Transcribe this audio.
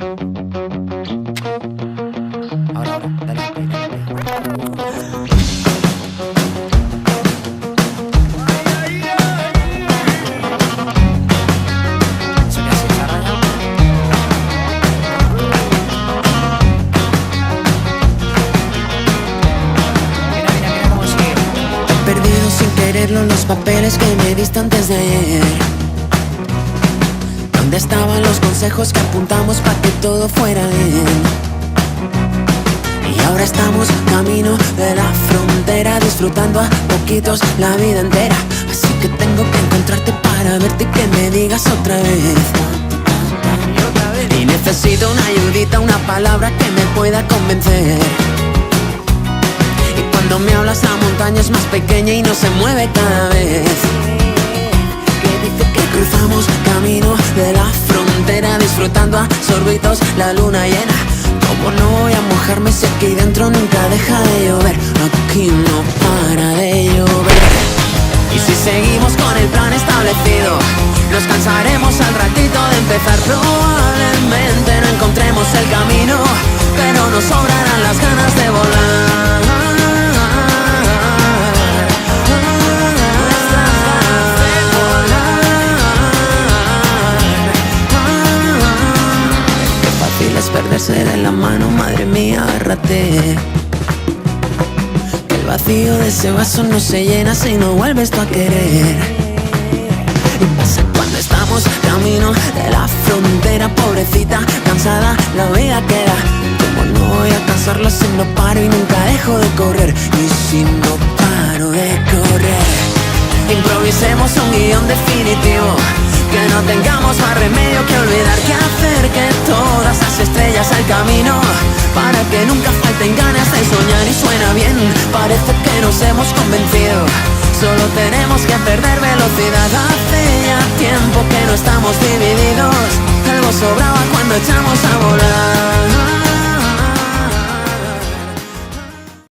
Ahora, dale, ¿se me hace charraña? Mira cómo sigue. He perdido sin quererlo los papeles que me diste antes de ayer. ¿Dónde estaban los consejos que apuntamos para que todo fuera bien? Y ahora estamos camino de la frontera, disfrutando a poquitos la vida entera. Así que tengo que encontrarte para verte y que me digas otra vez. Y necesito una ayudita, una palabra que me pueda convencer. Y cuando me hablas la montaña es más pequeña y no se mueve cada vez. Que cruzamos camino de la frontera, disfrutando a sorbitos la luna llena. Como no voy a mojarme si aquí dentro nunca deja de llover? Aquí no para de llover. Y si seguimos con el plan establecido, nos cansaremos al ratito de empezar. Probablemente no encontremos el camino, pero nos sobrarán las ganas de volar. Es perderse de la mano, madre mía, agárrate. Que el vacío de ese vaso no se llena si no vuelves tú a querer. Y pasa cuando estamos camino de la frontera, pobrecita, cansada, la vida queda. Como no voy a cansarla si no paro y nunca dejo de correr? Y si no paro de correr, improvisemos un guión definitivo, que no tengamos más remedio que olvidar que hacer que todas las estrellas al camino, para que nunca falten ganas de soñar. Y suena bien, parece que nos hemos convencido, solo tenemos que perder velocidad. Hace ya tiempo que no estamos divididos, algo sobraba cuando echamos a volar.